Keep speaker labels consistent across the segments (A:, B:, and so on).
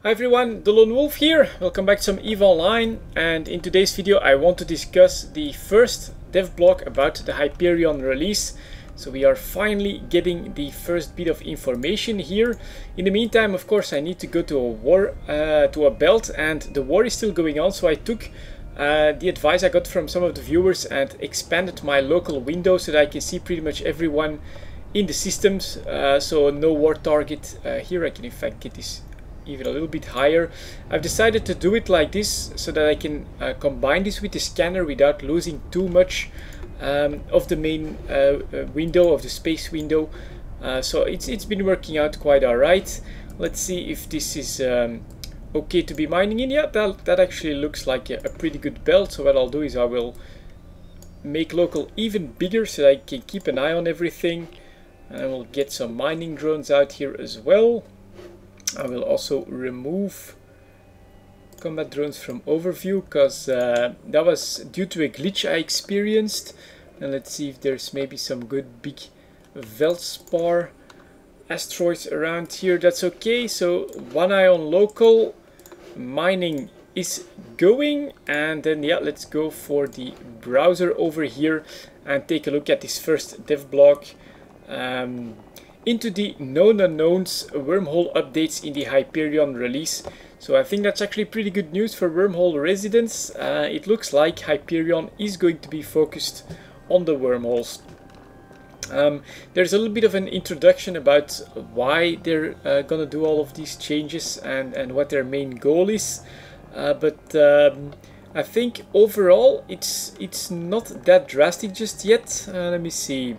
A: Hi everyone, delonewolf here. Welcome back to some EVE Online, and in today's video I want to discuss the first dev blog about the Hyperion release. So we are finally getting the first bit of information here. In the meantime, of course, I need to go to a war, to a belt, and the war is still going on, so I took the advice I got from some of the viewers and expanded my local window so that I can see pretty much everyone in the systems. So no war target here. I can in fact get this even a little bit higher. I've decided to do it like this so that I can combine this with the scanner without losing too much of the main window, of the space window. So it's been working out quite alright. Let's see if this is okay to be mining in. Yeah, that actually looks like a pretty good belt. So what I'll do is I will make local even bigger so that I can keep an eye on everything. And I will get some mining drones out here as well. I will also remove combat drones from overview because that was due to a glitch I experienced. And let's see if there's maybe some good big Veldspar asteroids around here. That's okay. So one eye on local. Mining is going, and then yeah, let's go for the browser over here and take a look at this first dev blog. Into the known unknowns, wormhole updates in the Hyperion release. So I think that's actually pretty good news for wormhole residents. It looks like Hyperion is going to be focused on the wormholes. There's a little bit of an introduction about why they're gonna do all of these changes and what their main goal is. But I think overall it's not that drastic just yet. Let me see.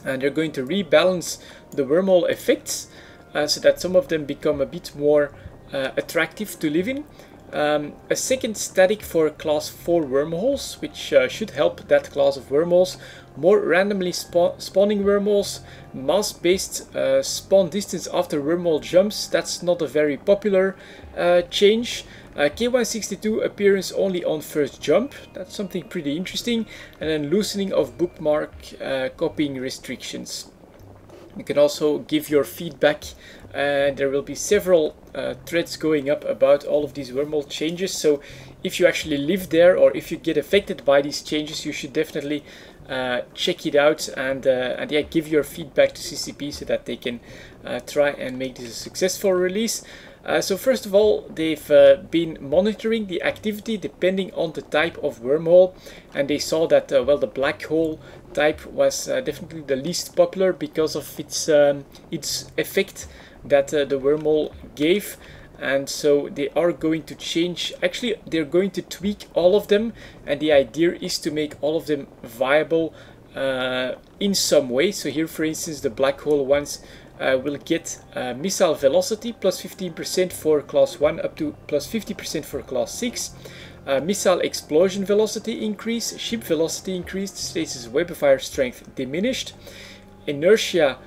A: And they're going to rebalance the wormhole effects so that some of them become a bit more attractive to live in. A second static for class 4 wormholes, which should help that class of wormholes. More randomly spawning wormholes, mass-based spawn distance after wormhole jumps. That's not a very popular change. K162 appearance only on first jump. That's something pretty interesting. And then loosening of bookmark copying restrictions. You can also give your feedback. There will be several threads going up about all of these wormhole changes. So if you actually live there or if you get affected by these changes, you should definitely check it out and yeah, give your feedback to CCP so that they can try and make this a successful release. So first of all, they've been monitoring the activity depending on the type of wormhole, and they saw that well, the black hole type was definitely the least popular because of its effect that the wormhole gave. And so they are going to change, actually they're going to tweak all of them, and the idea is to make all of them viable in some way. So here for instance the black hole ones will get missile velocity plus 15% for class 1 up to plus 50% for class 6. Missile explosion velocity increase, ship velocity increased, stasis webifier strength diminished, inertia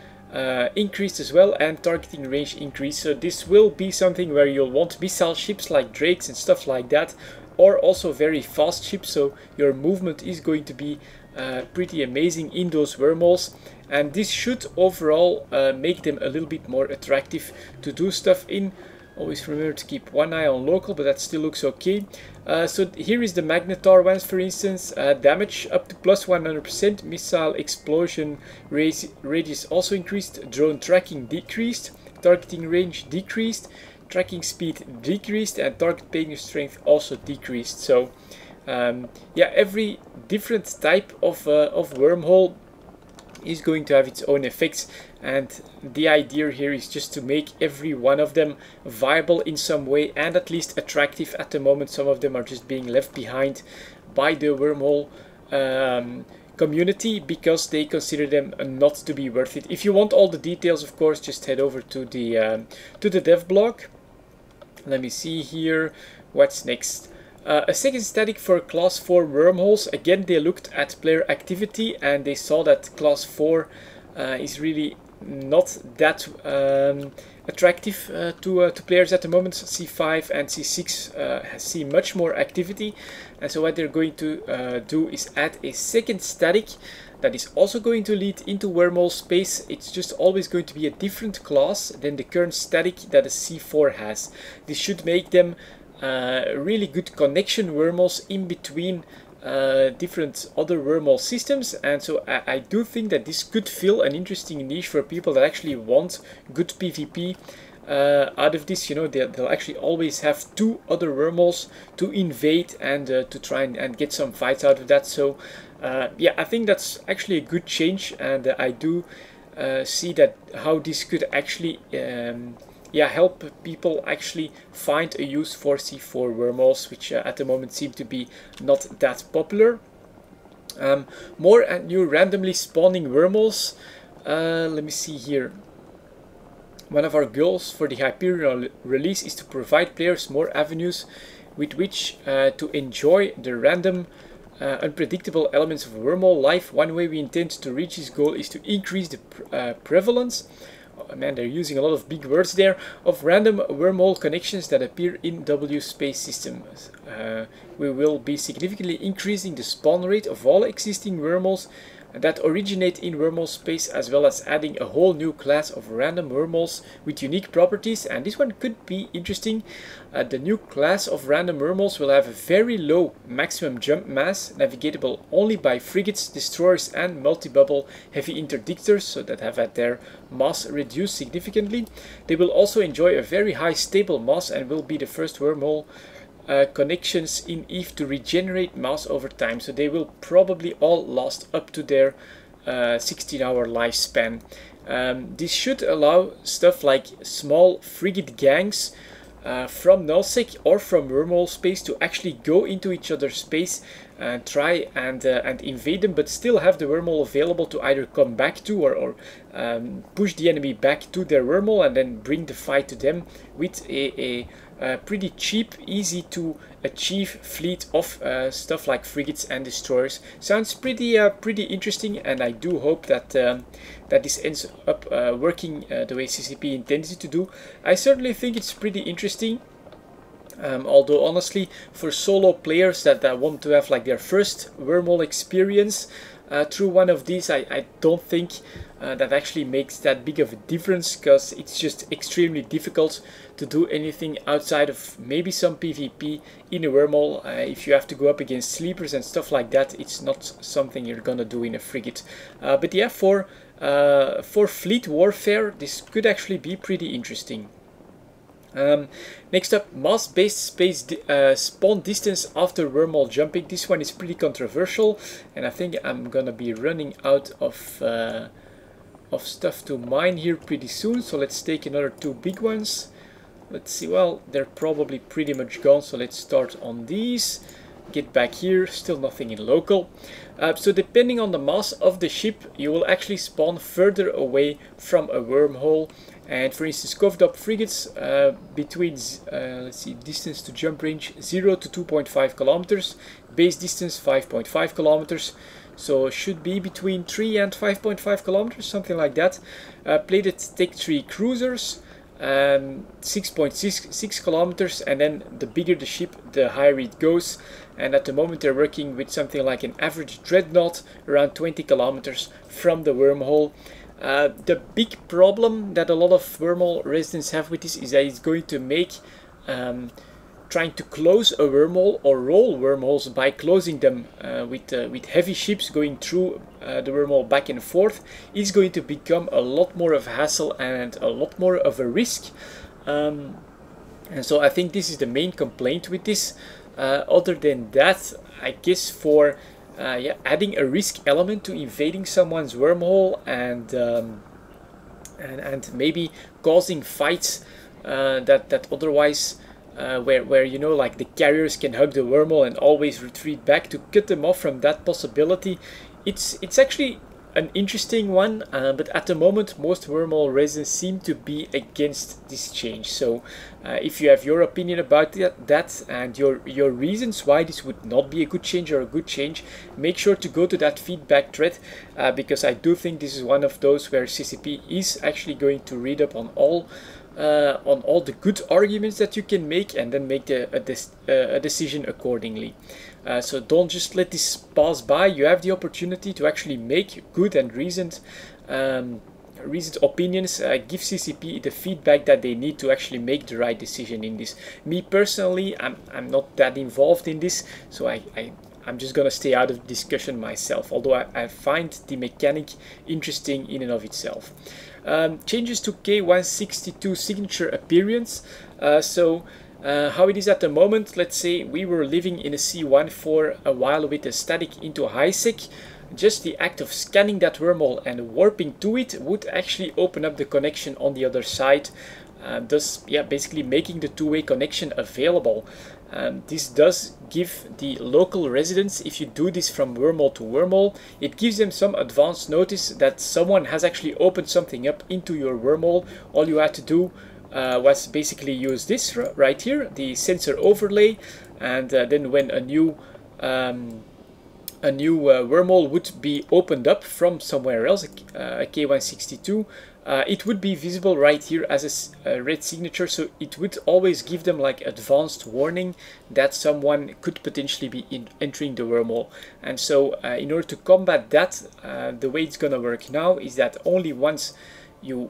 A: increased as well, and targeting range increased. So this will be something where you'll want missile ships like Drakes and stuff like that, or also very fast ships, so your movement is going to be pretty amazing in those wormholes, and this should overall make them a little bit more attractive to do stuff in. Always remember to keep one eye on local, but that still looks okay. So here is the Magnetar ones, for instance. Damage up to plus 100%, missile explosion radius also increased, drone tracking decreased, targeting range decreased, tracking speed decreased, and target paying strength also decreased. So yeah, every different type of wormhole is going to have its own effects, and the idea here is just to make every one of them viable in some way and at least attractive. At the moment some of them are just being left behind by the wormhole community because they consider them not to be worth it. If you want all the details, of course, just head over to the dev blog. Let me see here what's next. A second static for class 4 wormholes. Again, they looked at player activity and they saw that class 4 is really not that attractive to players at the moment. C5 and C6 see much more activity, and so what they're going to do is add a second static that is also going to lead into wormhole space. It's just always going to be a different class than the current static that a C4 has. This should make them really good connection wormholes in between different other wormhole systems, and so I do think that this could fill an interesting niche for people that actually want good PvP out of this. You know, they'll actually always have two other wormholes to invade and to try and get some fights out of that. So yeah, I think that's actually a good change, and I do see that how this could actually yeah, help people actually find a use for C4 wormholes, which at the moment seem to be not that popular. More and new randomly spawning wormholes. Let me see here. One of our goals for the Hyperion release is to provide players more avenues with which to enjoy the random unpredictable elements of wormhole life. One way we intend to reach this goal is to increase the prevalence, oh man, they're using a lot of big words there, of random wormhole connections that appear in W space systems. We will be significantly increasing the spawn rate of all existing wormholes that originate in wormhole space, as well as adding a whole new class of random wormholes with unique properties, and this one could be interesting. The new class of random wormholes will have a very low maximum jump mass, navigatable only by frigates, destroyers and multi-bubble heavy interdictors, so that have had their mass reduced significantly. They will also enjoy a very high stable mass and will be the first wormhole connections in EVE to regenerate mass over time, so they will probably all last up to their 16-hour lifespan. This should allow stuff like small frigate gangs from nullsec or from wormhole space to actually go into each other's space and try and invade them, but still have the wormhole available to either come back to or push the enemy back to their wormhole and then bring the fight to them with a pretty cheap, easy to achieve fleet of stuff like frigates and destroyers. Sounds pretty interesting, and I do hope that that this ends up working the way CCP intends it to do. I certainly think it's pretty interesting. Although honestly, for solo players that want to have like their first wormhole experience through one of these, I don't think that actually makes that big of a difference, because it's just extremely difficult to do anything outside of maybe some PvP in a wormhole. If you have to go up against sleepers and stuff like that, it's not something you're gonna do in a frigate. But yeah, for fleet warfare, this could actually be pretty interesting. Next up, mass-based space spawn distance after wormhole jumping. This one is pretty controversial, and I think I'm gonna be running out of stuff to mine here pretty soon, so let's take another two big ones. Let's see, well, they're probably pretty much gone, so let's start on these. Get back here, still nothing in local. So depending on the mass of the ship, you will actually spawn further away from a wormhole. And for instance, covered up frigates between, let's see, distance to jump range 0 to 2.5 kilometers, base distance 5.5 kilometers. So should be between 3 and 5.5 kilometers, something like that. Plated Tech 3 cruisers, 6.6 kilometers, and then the bigger the ship, the higher it goes. And at the moment they're working with something like an average dreadnought around 20 kilometers from the wormhole. The big problem that a lot of wormhole residents have with this is that it's going to make trying to close a wormhole or roll wormholes by closing them with heavy ships going through the wormhole back and forth is going to become a lot more of a hassle and a lot more of a risk. And so I think this is the main complaint with this. Other than that, I guess for yeah, adding a risk element to invading someone's wormhole and maybe causing fights that otherwise where you know, like the carriers can hug the wormhole and always retreat back, to cut them off from that possibility. It's actually an interesting one, but at the moment most Wormhole residents seem to be against this change. So if you have your opinion about that and your reasons why this would not be a good change or a good change, make sure to go to that feedback thread, because I do think this is one of those where CCP is actually going to read up on all the good arguments that you can make and then make a decision accordingly. So don't just let this pass by. You have the opportunity to actually make good and reasoned opinions. Give CCP the feedback that they need to actually make the right decision in this. Me personally, I'm not that involved in this, so I'm just gonna stay out of the discussion myself, although I find the mechanic interesting in and of itself. Changes to K162 signature appearance. How it is at the moment, let's say we were living in a C1 for a while with a static into a HiSec. Just the act of scanning that wormhole and warping to it would actually open up the connection on the other side, thus basically making the two-way connection available. This does give the local residents, if you do this from wormhole to wormhole, it gives them some advance notice that someone has actually opened something up into your wormhole. All you had to do was basically use this right here, the sensor overlay, and then when a new wormhole would be opened up from somewhere else, a K162, it would be visible right here as a red signature, so it would always give them like advanced warning that someone could potentially be entering the wormhole. And so in order to combat that, the way it's gonna work now is that only once you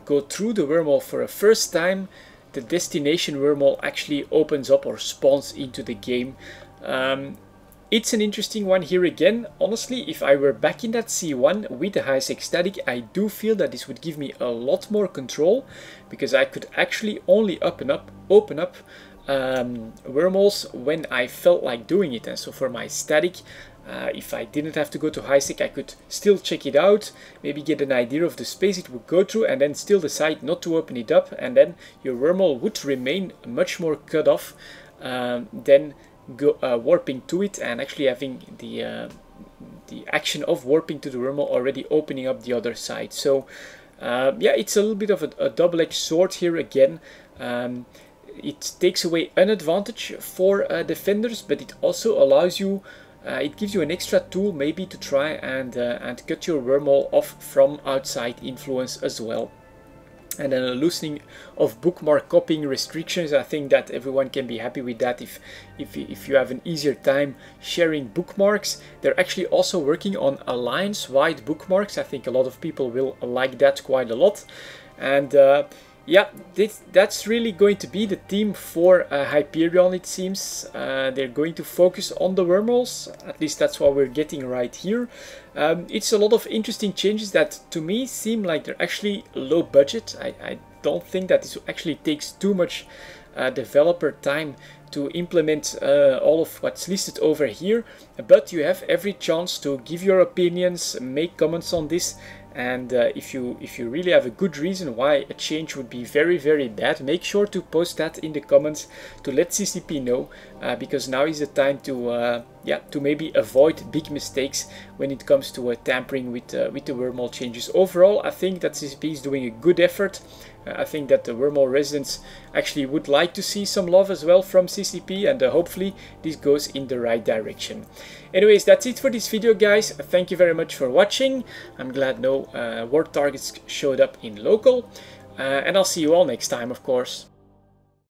A: go through the wormhole for a first time, the destination wormhole actually opens up or spawns into the game. It's an interesting one here again. Honestly, if I were back in that C1 with the HiSec static, I do feel that this would give me a lot more control, because I could actually only open up wormholes when I felt like doing it. And so for my static, if I didn't have to go to HiSec, I could still check it out, maybe get an idea of the space it would go through, and then still decide not to open it up, and then your wormhole would remain much more cut off than warping to it and actually having the action of warping to the wormhole already opening up the other side. So yeah, it's a little bit of a double-edged sword here again. It takes away an advantage for defenders, but it also allows you, it gives you an extra tool maybe to try and cut your wormhole off from outside influence as well. And then a loosening of bookmark copying restrictions. I think that everyone can be happy with that if you have an easier time sharing bookmarks. They're actually also working on alliance-wide bookmarks. I think a lot of people will like that quite a lot. And yeah, that's really going to be the theme for Hyperion, it seems. They're going to focus on the wormholes, at least that's what we're getting right here. It's a lot of interesting changes that to me seem like they're actually low budget. I don't think that this actually takes too much developer time to implement all of what's listed over here, but you have every chance to give your opinions, make comments on this. And if you really have a good reason why a change would be very, very bad, make sure to post that in the comments to let CCP know, because now is the time to maybe avoid big mistakes when it comes to tampering with the wormhole changes. Overall, I think that CCP is doing a good effort. I think that the wormhole residents actually would like to see some love as well from CCP, and hopefully this goes in the right direction. Anyways, that's it for this video, guys. Thank you very much for watching. I'm glad no war targets showed up in local, and I'll see you all next time, of course.